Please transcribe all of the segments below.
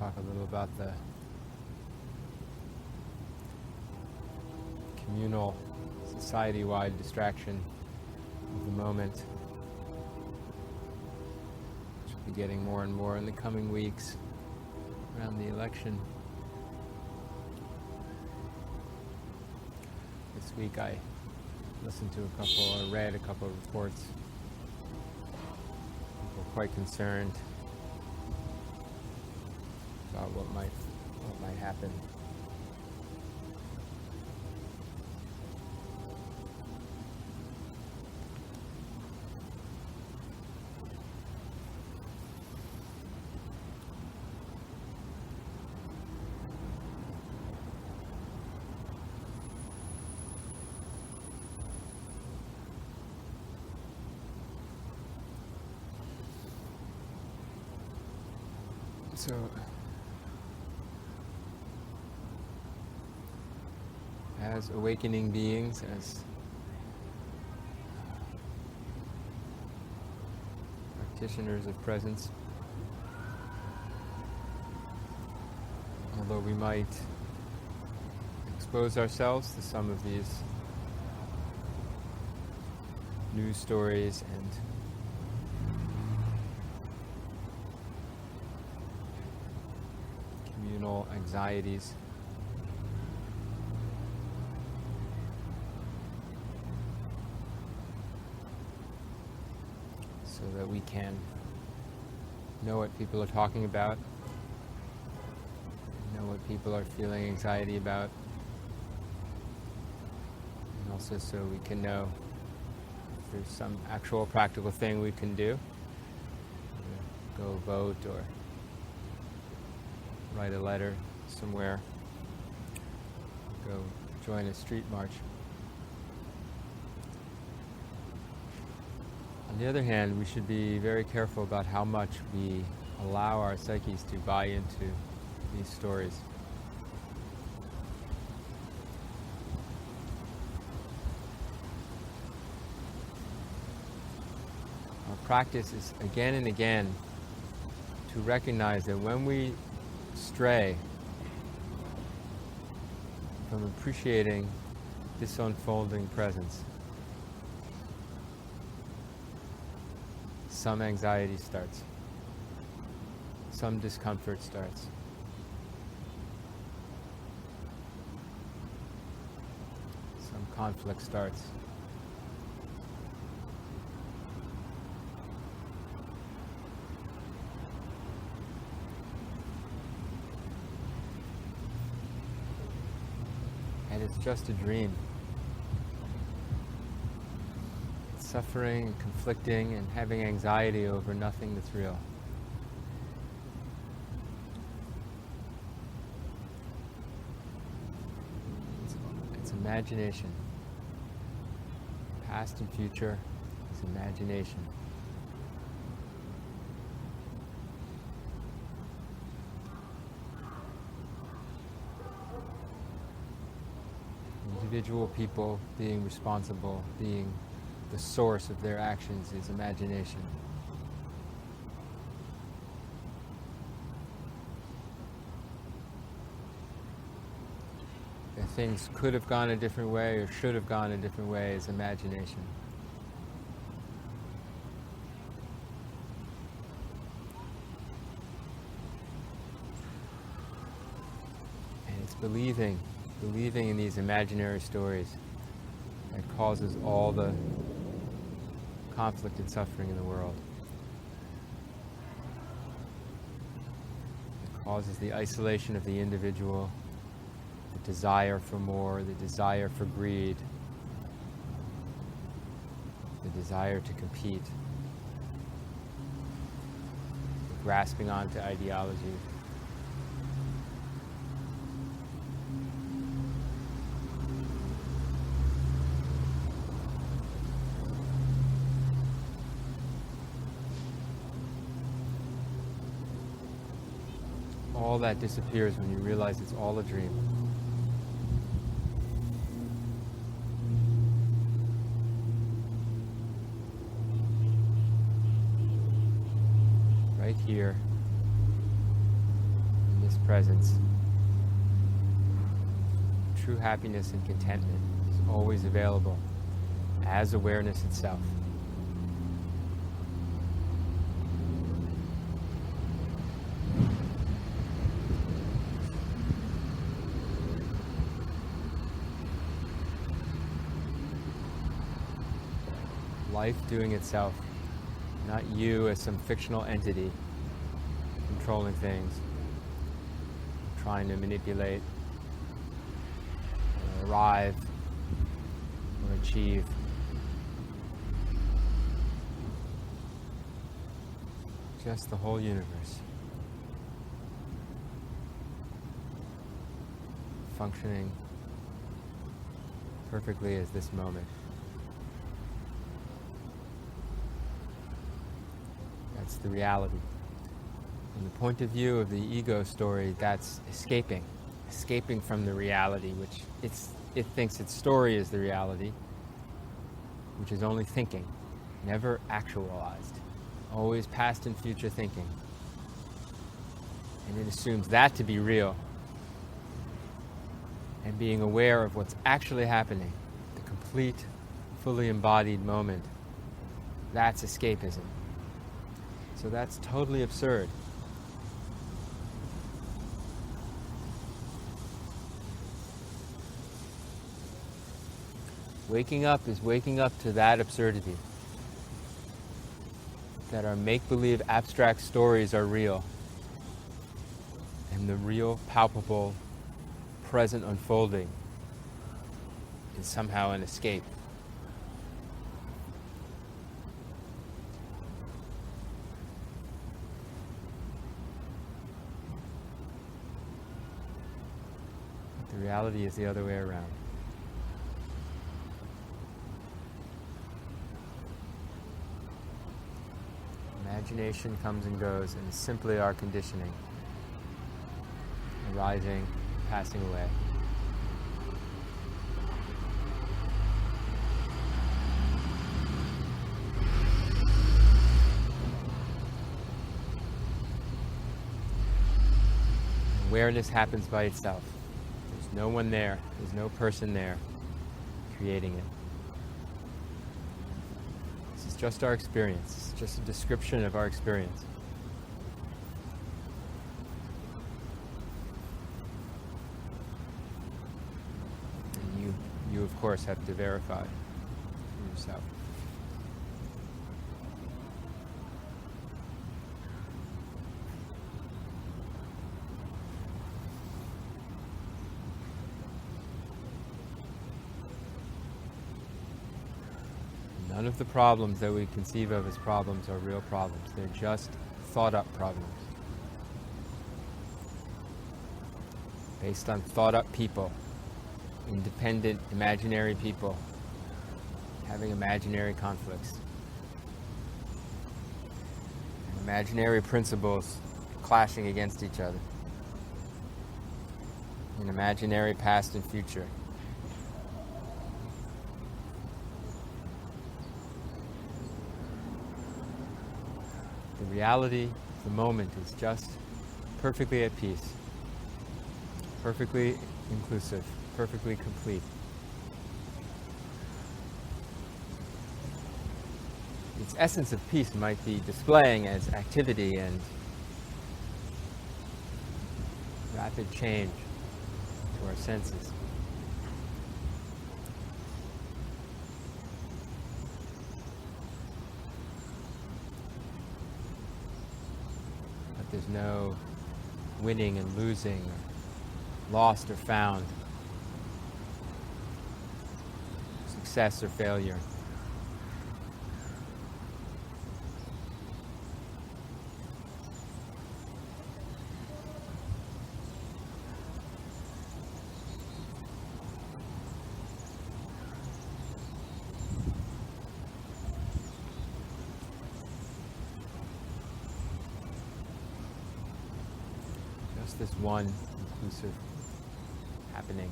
talk a little about the communal, society-wide distraction of the moment, which will be getting more and more in the coming weeks around the election. This week I listened to read a couple of reports. People were quite concerned about what might happen. So, as awakening beings, as practitioners of presence, although we might expose ourselves to some of these news stories and communal anxieties, so that we can know what people are talking about, know what people are feeling anxiety about, and also so we can know if there's some actual practical thing we can do, go vote or write a letter somewhere, go join a street march. On the other hand, we should be very careful about how much we allow our psyches to buy into these stories. Our practice is again and again to recognize that when we stray from appreciating this unfolding presence, some anxiety starts, some discomfort starts, some conflict starts. And it's just a dream. It's suffering and conflicting and having anxiety over nothing that's real. It's imagination. Past and future is imagination. Individual people being responsible, being the source of their actions, is imagination. That things could have gone a different way or should have gone a different way is imagination. And it's believing in these imaginary stories that causes all the conflict and suffering in the world. It causes the isolation of the individual, the desire for more, the desire for greed, the desire to compete, the grasping onto ideology. All that disappears when you realize it's all a dream. Right here, in this presence. True happiness and contentment is always available as awareness itself. Life doing itself, not you as some fictional entity controlling things, trying to manipulate, or arrive, or achieve. Just the whole universe functioning perfectly as this moment. That's the reality. From the point of view of the ego story, that's escaping from the reality, which it thinks its story is the reality, which is only thinking, never actualized, always past and future thinking. And it assumes that to be real. And being aware of what's actually happening, the complete, fully embodied moment, that's escapism. So that's totally absurd. Waking up is waking up to that absurdity. That our make-believe abstract stories are real. And the real, palpable, present unfolding is somehow an escape. But the reality is the other way around. Imagination comes and goes and is simply our conditioning, arising, passing away. Awareness happens by itself. There's no one there, there's no person there creating it. This is just our experience. It's just a description of our experience. And you of course have to verify for yourself. None of the problems that we conceive of as problems are real problems. They're just thought-up problems. Based on thought-up people, independent, imaginary people, having imaginary conflicts. And imaginary principles clashing against each other. An imaginary past and future. The reality, the moment, is just perfectly at peace, perfectly inclusive, perfectly complete. Its essence of peace might be displaying as activity and rapid change to our senses. There's no winning and losing, or lost or found, success or failure. This one inclusive happening.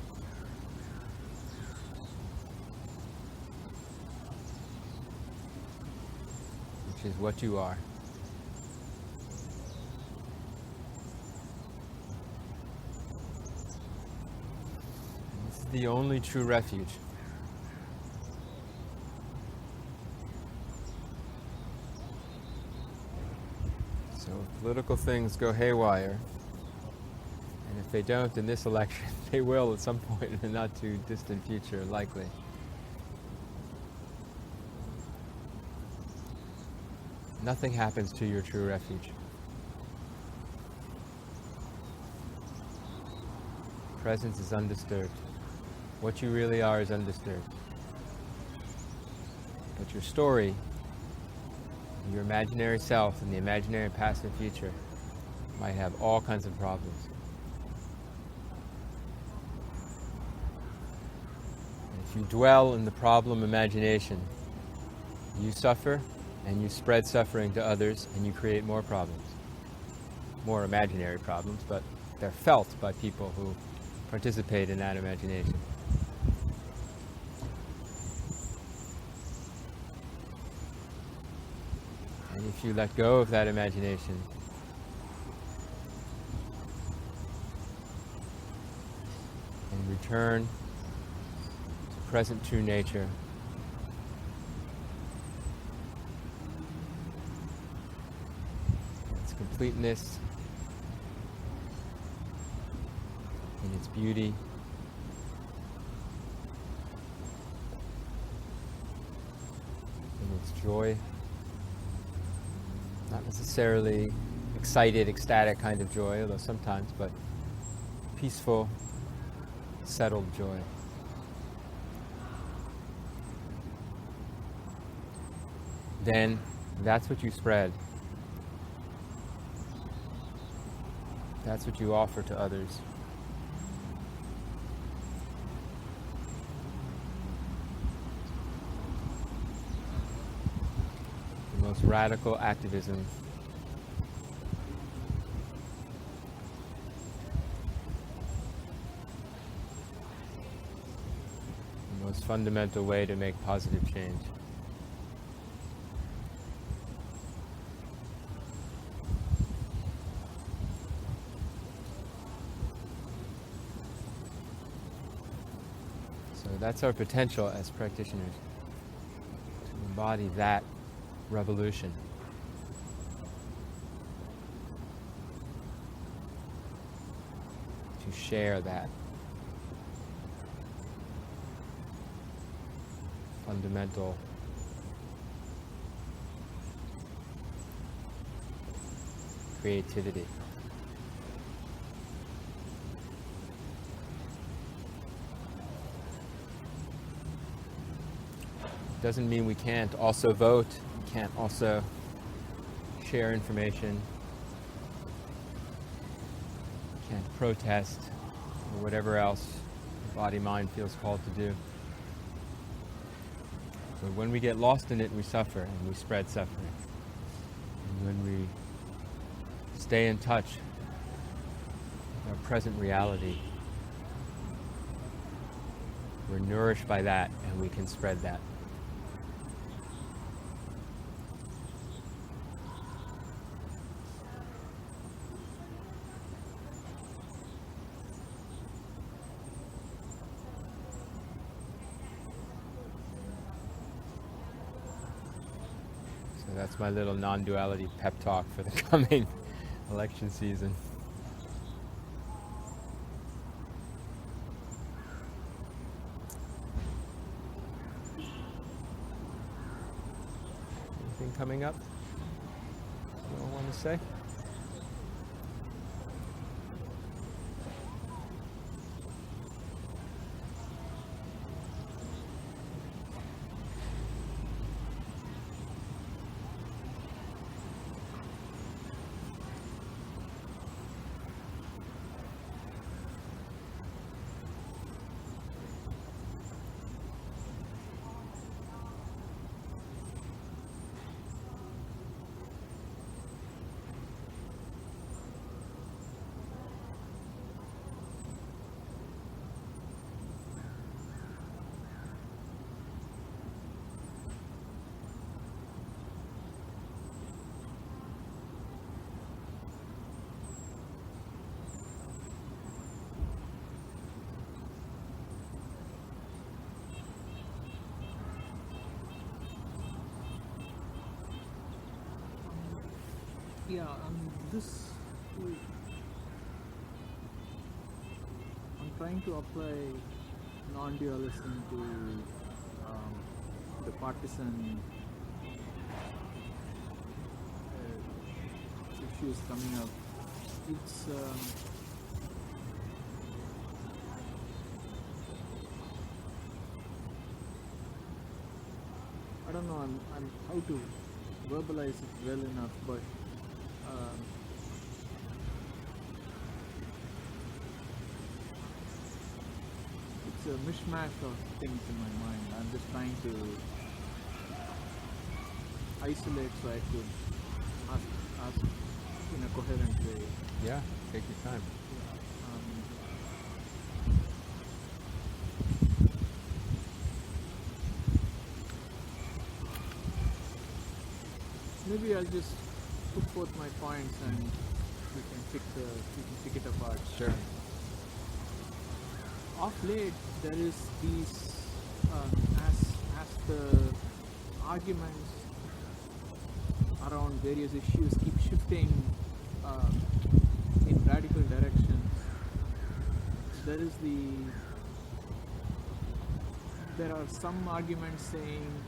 Which is what you are. the only true refuge. So if political things go haywire, and if they don't in this election, they will at some point in the not too distant future, likely. Nothing happens to your true refuge. Presence is undisturbed. What you really are is undisturbed. But your story, your imaginary self, and the imaginary past and future might have all kinds of problems. And if you dwell in the problem imagination, you suffer, and you spread suffering to others, and you create more problems. More imaginary problems, but they're felt by people who participate in that imagination. And if you let go of that imagination, and return to present true nature, its completeness, in its beauty, in its joy, not necessarily excited, ecstatic kind of joy, although sometimes, but peaceful, settled joy. Then that's what you spread. That's what you offer to others. The most radical activism. The most fundamental way to make positive change. So that's our potential as practitioners, to embody that revolution. To share that fundamental creativity. Doesn't mean we can't also vote, can't also share information, can't protest, or whatever else the body-mind feels called to do. But when we get lost in it, we suffer, and we spread suffering. And when we stay in touch with our present reality, we're nourished by that, and we can spread that. So that's my little non-duality pep talk for the coming election season. Anything coming up you all want to say? Yeah, I'm trying to apply non-dualism to the partisan issues coming up. It's I don't know. I'm how to verbalize it well enough, but it's a mishmash of things in my mind. I'm just trying to isolate so I could ask in a coherent way. Yeah, take your time. Maybe I'll just put forth my points and we can pick it apart. Sure. Of late, there is these as the arguments around various issues keep shifting in radical directions. There are some arguments saying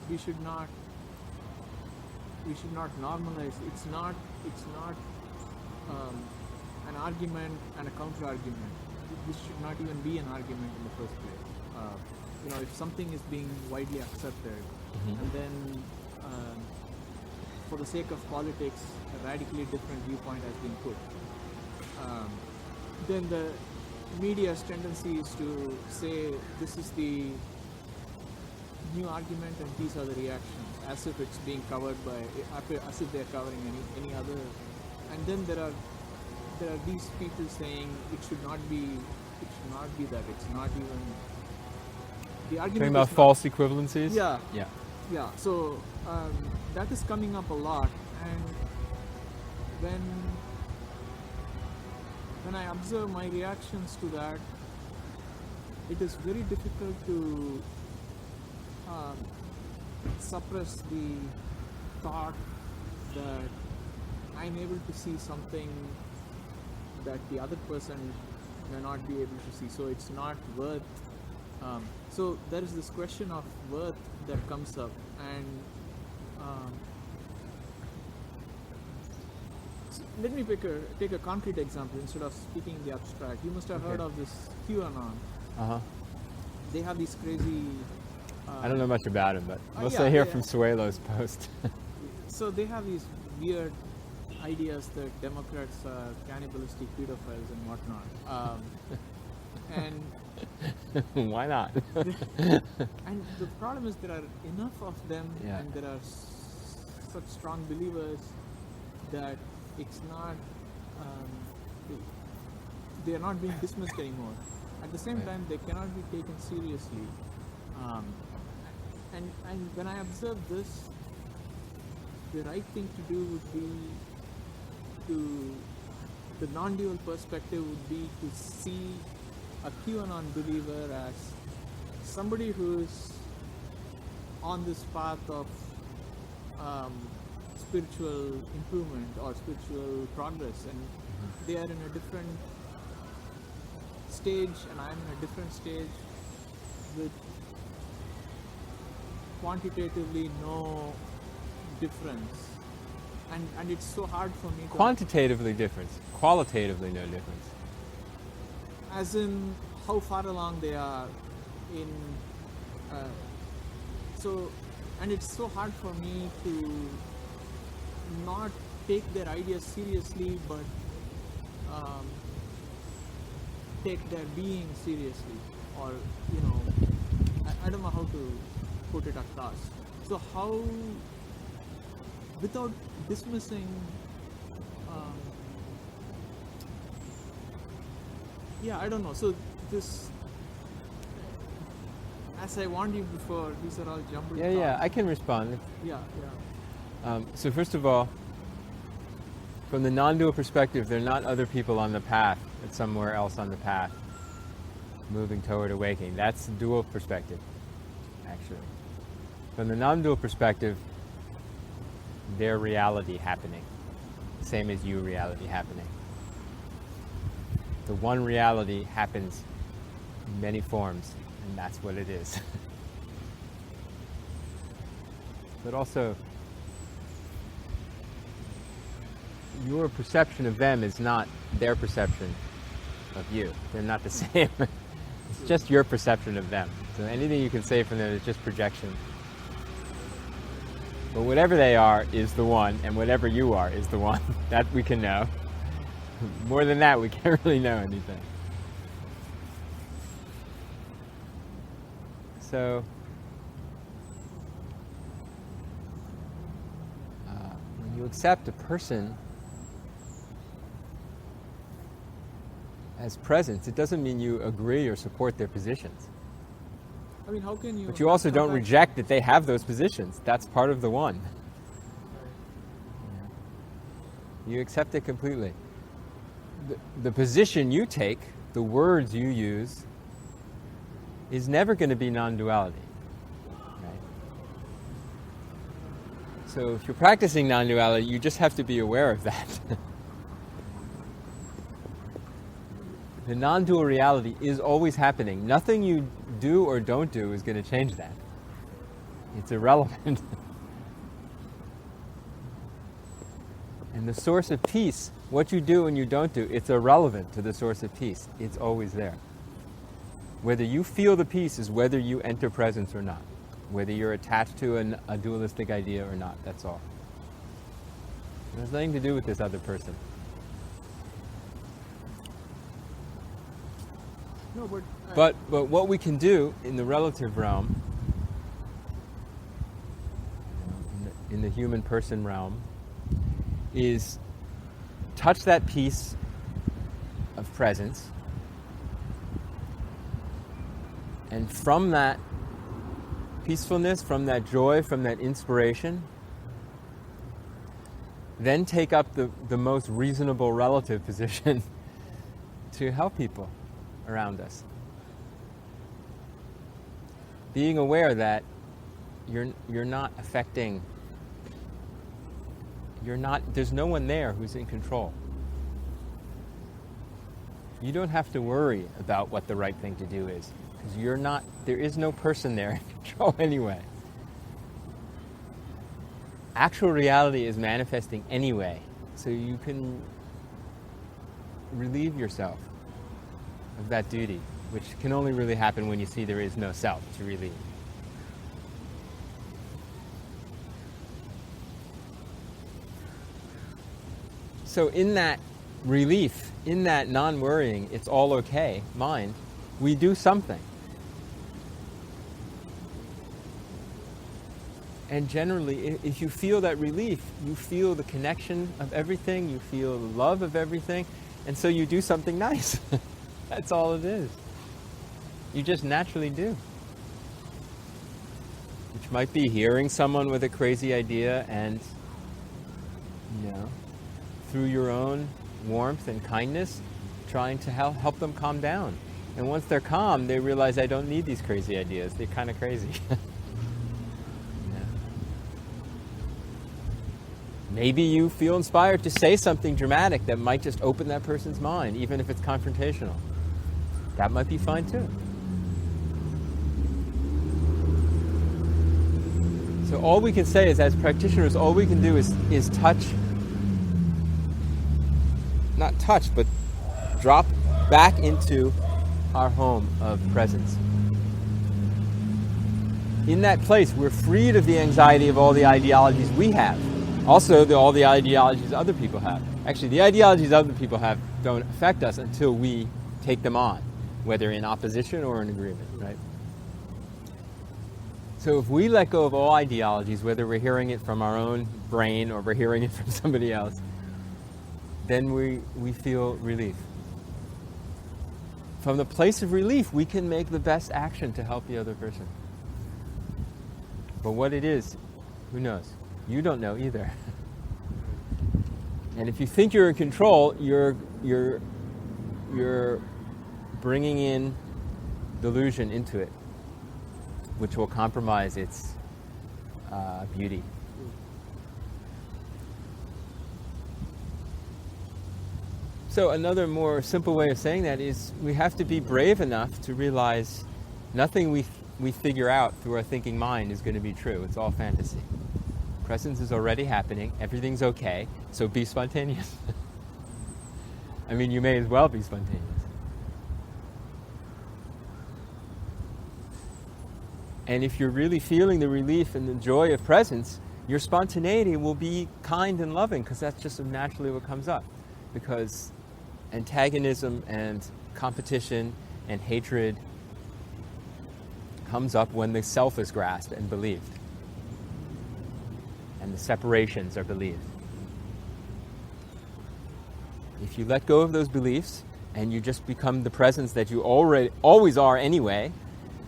we should not normalize. It's not an argument and a counter argument. This should not even be an argument in the first place. If something is being widely accepted, and then for the sake of politics, a radically different viewpoint has been put, then the media's tendency is to say this is the new argument and these are the reactions, as if it's being covered by, as if they're covering any other. And then there are these people saying it should not be that. It's not even the argument. Talking about false equivalencies. Yeah. So that is coming up a lot, and when I observe my reactions to that, it is very difficult to suppress the thought that I'm able to see something that the other person may not be able to see. So it's not worth. So there is this question of worth that comes up, and let me take a concrete example instead of speaking in the abstract. You must have heard of this QAnon. They have these crazy. I don't know much about him, but mostly I hear from Suelo's post. So they have these weird ideas that Democrats are cannibalistic pedophiles and whatnot. And why not? And the problem is there are enough of them, and there are such strong believers that it's not. They are not being dismissed anymore. At the same time, they cannot be taken seriously. And when I observe this, the right thing to do would be the non-dual perspective would be to see a QAnon believer as somebody who's on this path of spiritual improvement or spiritual progress, and they are in a different stage and I'm in a different stage with quantitatively no difference, and it's so hard for me to quantitatively difference, qualitatively no difference, as in how far along they are in and it's so hard for me to not take their ideas seriously but take their being seriously, or I don't know how to put it across. So how, without dismissing I don't know. So this, as I warned you before, these are all jumbled thoughts. Yeah, I can respond. So first of all, from the non-dual perspective, they're not other people on the path. It's somewhere else on the path, moving toward awakening. That's the dual perspective, actually. From the non-dual perspective, their reality happening, same as you reality happening. The one reality happens in many forms, and that's what it is. But also, your perception of them is not their perception of you. They're not the same. It's just your perception of them. So anything you can say from them is just projection. But whatever they are is the one, and whatever you are is the one. That we can know. More than that, we can't really know anything. So, when you accept a person as presence, it doesn't mean you agree or support their positions. I mean, how can you... But you also don't reject that they have those positions. That's part of the one. You accept it completely. The position you take, the words you use, is never going to be non-duality. Right? So if you're practicing non-duality, you just have to be aware of that. The non-dual reality is always happening. Nothing you do or don't do is going to change that. It's irrelevant. And the source of peace, what you do and you don't do, it's irrelevant to the source of peace. It's always there. Whether you feel the peace is whether you enter presence or not. Whether you're attached to a dualistic idea or not, that's all. It has nothing to do with this other person. No, but what we can do in the relative realm, in the human person realm, is touch that peace of presence, and from that peacefulness, from that joy, from that inspiration, then take up the most reasonable relative position to help people around us. Being aware that you're not affecting, there's no one there who's in control. You don't have to worry about what the right thing to do is, because there is no person there in control anyway. Actual reality is manifesting anyway, so you can relieve yourself of that duty, which can only really happen when you see there is no self to relieve. So in that relief, in that non-worrying, it's all okay mind, we do something. And generally, if you feel that relief, you feel the connection of everything, you feel the love of everything, and so you do something nice. That's all it is. You just naturally do. Which might be hearing someone with a crazy idea and, through your own warmth and kindness, trying to help them calm down. And once they're calm, they realize, I don't need these crazy ideas. They're kind of crazy. Maybe you feel inspired to say something dramatic that might just open that person's mind, even if it's confrontational. That might be fine too. So all we can say is, as practitioners, all we can do is touch, not touch, but drop back into our home of presence. In that place, we're freed of the anxiety of all the ideologies we have. Also, all the ideologies other people have. Actually, the ideologies other people have don't affect us until we take them on, whether in opposition or in agreement, right? So if we let go of all ideologies, whether we're hearing it from our own brain or we're hearing it from somebody else, then we feel relief. From the place of relief, we can make the best action to help the other person. But what it is, who knows? You don't know either. And if you think you're in control, you're bringing in delusion into it, which will compromise its beauty. So another more simple way of saying that is we have to be brave enough to realize nothing we figure out through our thinking mind is going to be true. It's all fantasy. Presence is already happening. Everything's okay. So be spontaneous. I mean, you may as well be spontaneous. And if you're really feeling the relief and the joy of presence, your spontaneity will be kind and loving, because that's just naturally what comes up. Because antagonism and competition and hatred comes up when the self is grasped and believed. And the separations are believed. If you let go of those beliefs and you just become the presence that you always are anyway,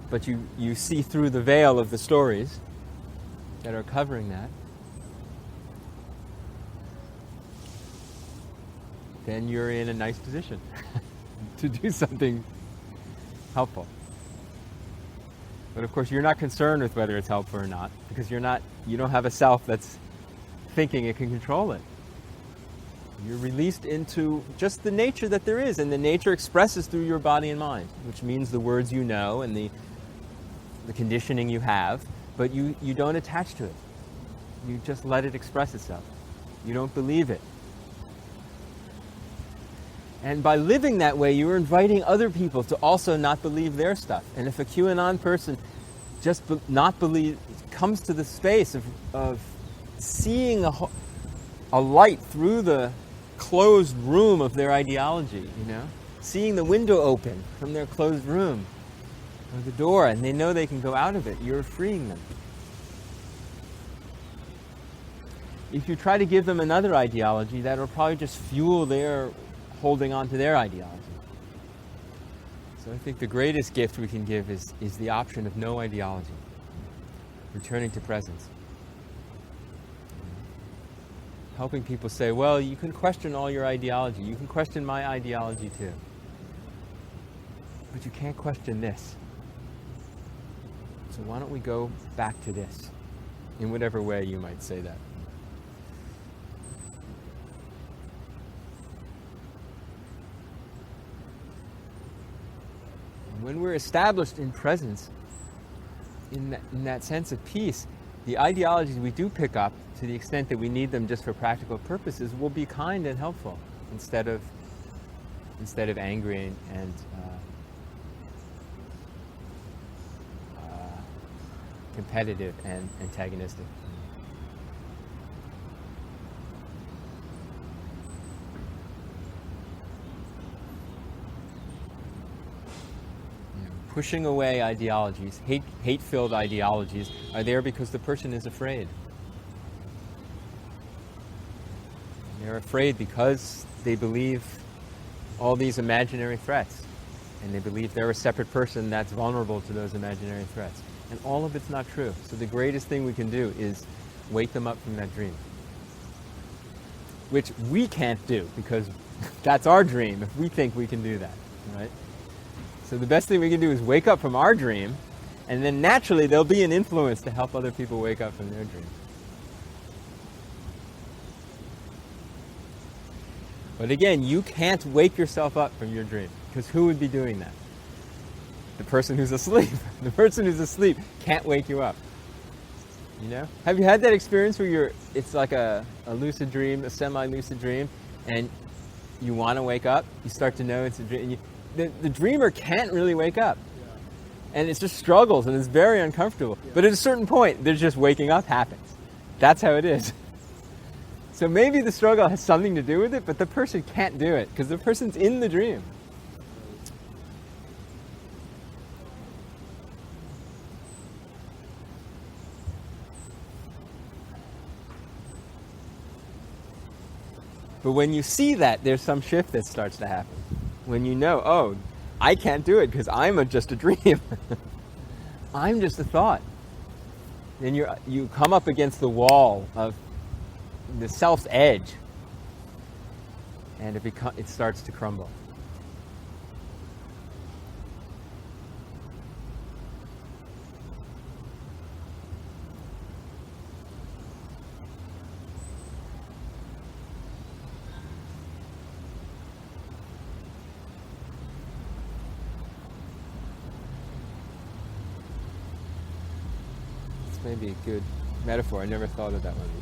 but you see through the veil of the stories that are covering that, then you're in a nice position to do something helpful. But of course, you're not concerned with whether it's helpful or not, because you don't have a self that's thinking it can control it. You're released into just the nature that there is, and the nature expresses through your body and mind, which means the words you know and the conditioning you have, but you don't attach to it. You just let it express itself. You don't believe it. And by living that way, you're inviting other people to also not believe their stuff. And if a QAnon person just not believe, comes to the space of seeing a light through the closed room of their ideology, seeing the window open from their closed room, or the door, and they know they can go out of it, you're freeing them. If you try to give them another ideology, that'll probably just fuel their holding on to their ideology. So I think the greatest gift we can give is the option of no ideology, returning to presence. Helping people say, well, you can question all your ideology. You can question my ideology too. But you can't question this. So why don't we go back to this, in whatever way you might say that. When we're established in presence, in that sense of peace, the ideologies we do pick up, to the extent that we need them just for practical purposes, will be kind and helpful instead of angry and competitive and antagonistic. Pushing away ideologies, hate-filled ideologies, are there because the person is afraid. They're afraid because they believe all these imaginary threats, and they believe they're a separate person that's vulnerable to those imaginary threats. And all of it's not true. So the greatest thing we can do is wake them up from that dream, which we can't do because that's our dream if we think we can do that, right? So the best thing we can do is wake up from our dream, and then naturally there'll be an influence to help other people wake up from their dream. But again, you can't wake yourself up from your dream, because who would be doing that? The person who's asleep. The person who's asleep can't wake you up. Have you had that experience where it's like a lucid dream, a semi-lucid dream, and you want to wake up? You start to know it's a dream, and the dreamer can't really wake up. Yeah. And it just struggles, and it's very uncomfortable. Yeah. But at a certain point, there's just waking up happens. That's how it is. So maybe the struggle has something to do with it, but the person can't do it, because the person's in the dream. But when you see that, there's some shift that starts to happen. When you know, oh, I can't do it because I'm just a dream. I'm just a thought. Then you come up against the wall of the self's edge, and it starts to crumble. maybe a good metaphor. I never thought of that one before.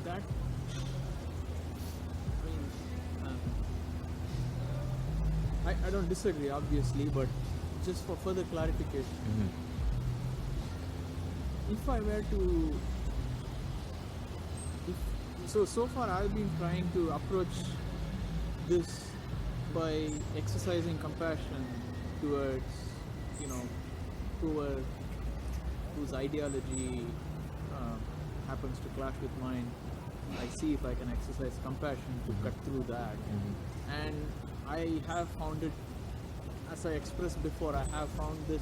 That, I don't disagree, obviously, but just for further clarification, if I were to, so far I've been trying to approach this by exercising compassion towards, whoever whose ideology happens to clash with mine. I see if I can exercise compassion to cut through that. And I have found it, as I expressed before, I have found this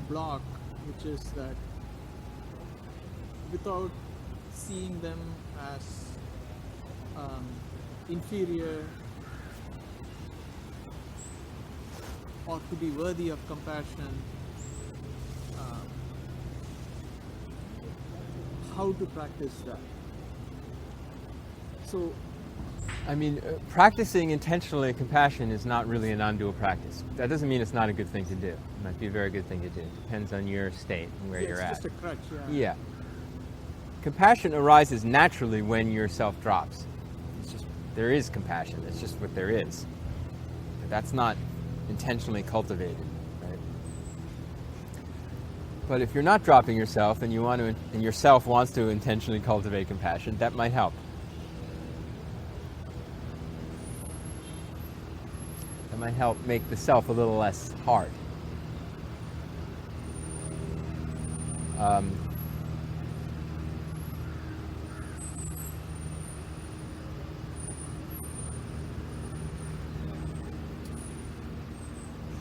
block, which is that without seeing them as inferior or to be worthy of compassion, how to practice that? So, I mean, practicing intentionally compassion is not really a non-dual practice. That doesn't mean it's not a good thing to do. It might be a very good thing to do. It depends on your state and where you're it's at. just a crutch, Yeah. Compassion arises naturally when your self drops. It's just, there is compassion. It's just what there is. That's not intentionally cultivated, right? But if you're not dropping yourself and and yourself wants to intentionally cultivate compassion, that might help. That might help make the self a little less hard.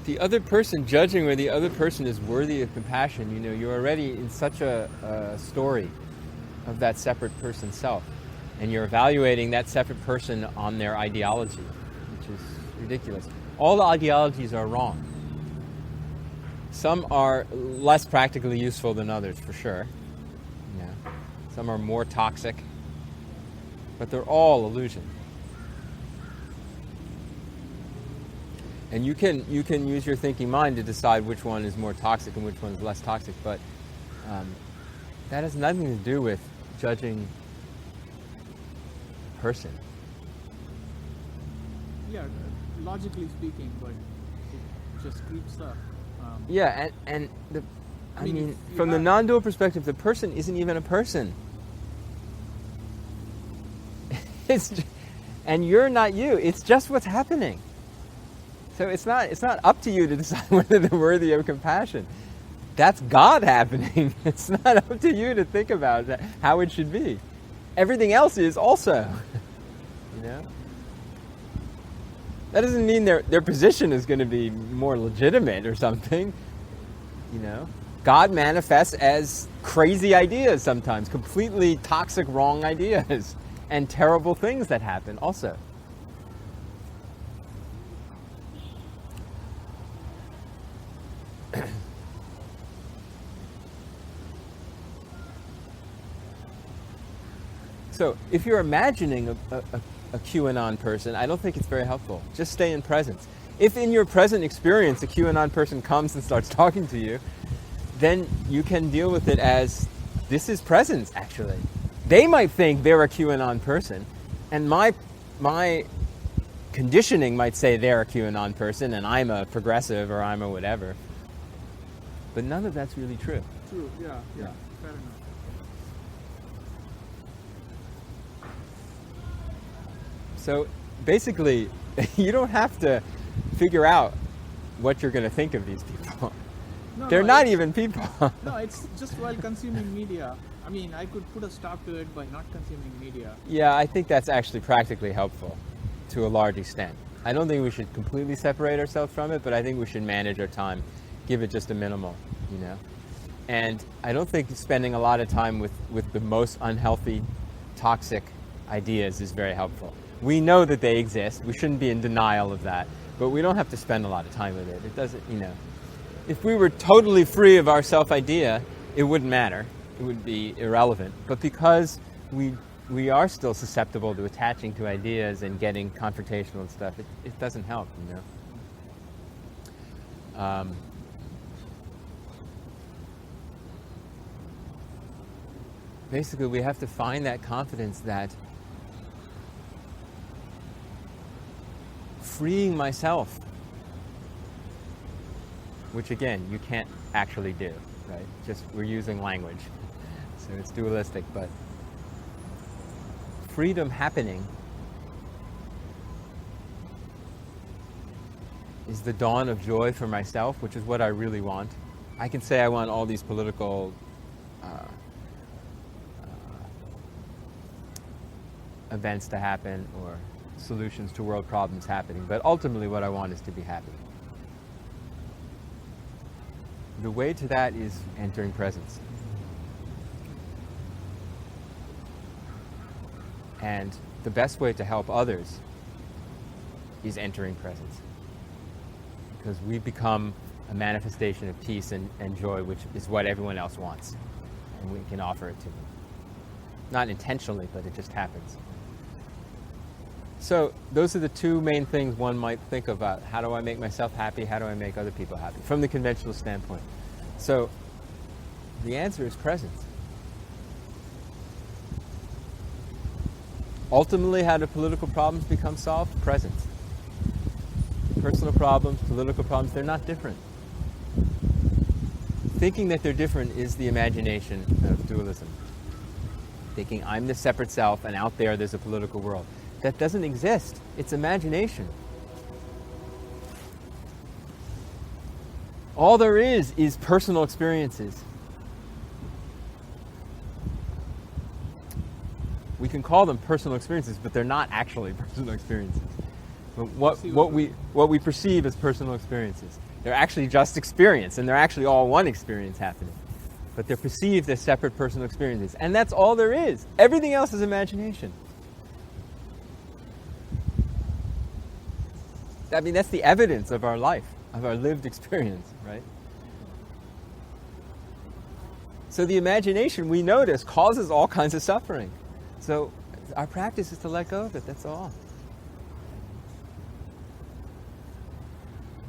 The other person, judging whether the other person is worthy of compassion, you're already in such a story of that separate person's self. And you're evaluating that separate person on their ideology, which is ridiculous. All the ideologies are wrong. Some are less practically useful than others, for sure. Yeah. Some are more toxic. But they're all illusion. And you can use your thinking mind to decide which one is more toxic and which one is less toxic, but that has nothing to do with judging a person. Yeah, logically speaking, but it just creeps up. Yeah, and I mean from the non-dual perspective, the person isn't even a person. And you're not you. It's just what's happening. So it's not up to you to decide whether they're worthy of compassion. That's God happening. It's not up to you to think about how it should be. Everything else is also. That doesn't mean their position is going to be more legitimate or something. God manifests as crazy ideas sometimes, completely toxic, wrong ideas, and terrible things that happen also. So if you're imagining a QAnon person, I don't think it's very helpful. Just stay in presence. If in your present experience a QAnon person comes and starts talking to you, then you can deal with it as this is presence, actually. They might think they're a QAnon person, and my conditioning might say they're a QAnon person and I'm a progressive or I'm a whatever. But none of that's really true. True, yeah, fair enough. So basically, you don't have to figure out what you're going to think of these people. They're not even people. No, it's just while consuming media. I mean, I could put a stop to it by not consuming media. Yeah, I think that's actually practically helpful to a large extent. I don't think we should completely separate ourselves from it, but I think we should manage our time, give it just a minimal, And I don't think spending a lot of time with the most unhealthy, toxic ideas is very helpful. We know that they exist. We shouldn't be in denial of that. but we don't have to spend a lot of time with it. It doesn't, if we were totally free of our self-idea, it wouldn't matter. It would be irrelevant. But because we are still susceptible to attaching to ideas and getting confrontational and stuff, it doesn't help, Basically, we have to find that confidence that freeing myself, which again, you can't actually do, right? Just we're using language, so it's dualistic, but freedom happening is the dawn of joy for myself, which is what I really want. I can say I want all these political events to happen or solutions to world problems happening, but ultimately what I want is to be happy. The way to that is entering presence. And the best way to help others is entering presence. Because we become a manifestation of peace and joy, which is what everyone else wants. And we can offer it to them. Not intentionally, but it just happens. So those are the two main things one might think about. How do I make myself happy? How do I make other people happy? From the conventional standpoint. So the answer is presence. Ultimately, how do political problems become solved? Presence. Personal problems, political problems, they're not different. Thinking that they're different is the imagination of dualism. Thinking I'm the separate self and out there's a political world. That doesn't exist. It's imagination. All there is personal experiences. We can call them personal experiences, but they're not actually personal experiences. But what we perceive as personal experiences, they're actually just experience, and they're actually all one experience happening. But they're perceived as separate personal experiences. And that's all there is. Everything else is imagination. I mean, that's the evidence of our life, of our lived experience, right? So the imagination, we notice, causes all kinds of suffering. So our practice is to let go of it, that's all.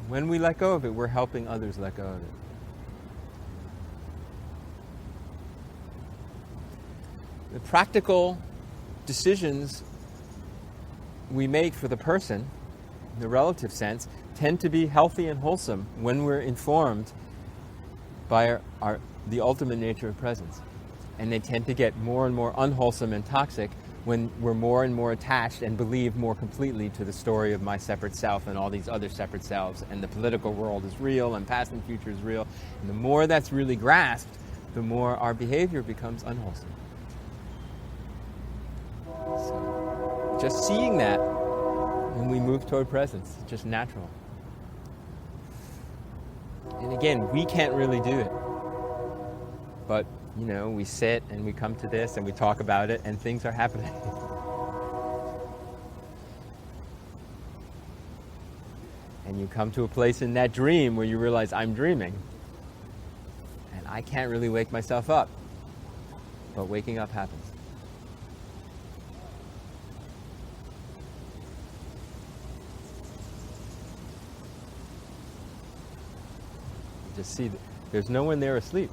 When we let go of it, we're helping others let go of it. The practical decisions we make for the person, in the relative sense, tend to be healthy and wholesome when we're informed by the ultimate nature of presence. And they tend to get more and more unwholesome and toxic when we're more and more attached and believe more completely to the story of my separate self and all these other separate selves, and the political world is real and past and future is real. And the more that's really grasped, the more our behavior becomes unwholesome. So just seeing that when we move toward presence, it's just natural. And again, we can't really do it. But, we sit and we come to this and we talk about it and things are happening. And you come to a place in that dream where you realize I'm dreaming. And I can't really wake myself up. But waking up happens. Just see that there's no one there asleep.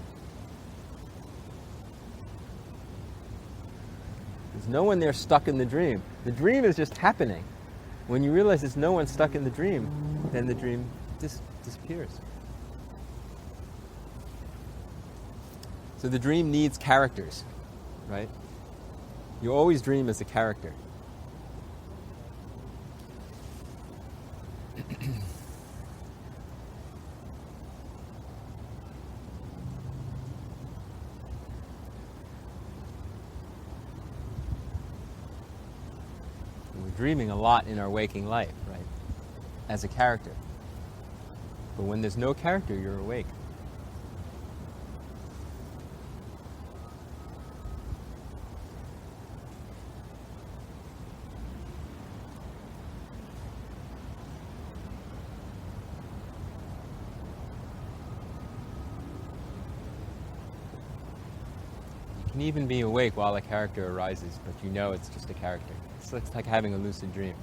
There's no one there stuck in the dream. The dream is just happening. When you realize there's no one stuck in the dream, then the dream disappears. So the dream needs characters, right? You always dream as a character. Dreaming a lot in our waking life, right? As a character. But when there's no character, you're awake. You can even be awake while a character arises, but you know it's just a character. It's like having a lucid dream.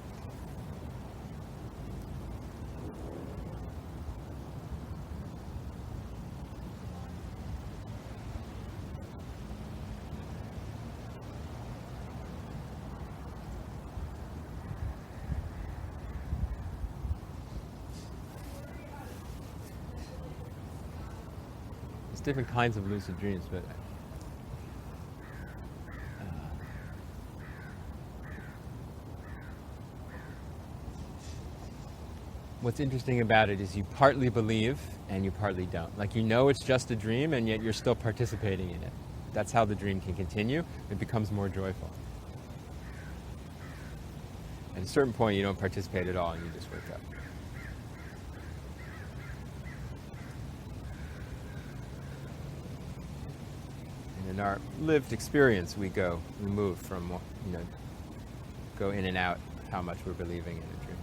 There's different kinds of lucid dreams, but what's interesting about it is you partly believe and you partly don't. Like, you know it's just a dream and yet you're still participating in it. That's how the dream can continue. It becomes more joyful. At a certain point you don't participate at all and you just wake up. And in our lived experience we move from, go in and out of how much we're believing in a dream.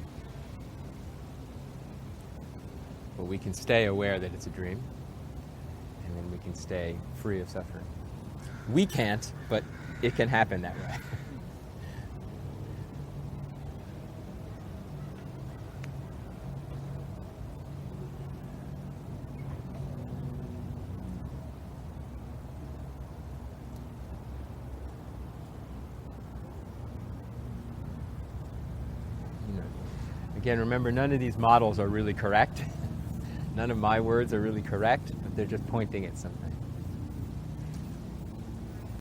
But we can stay aware that it's a dream, and then we can stay free of suffering. We can't, but it can happen that way. Again, remember, none of these models are really correct. None of my words are really correct, but they're just pointing at something.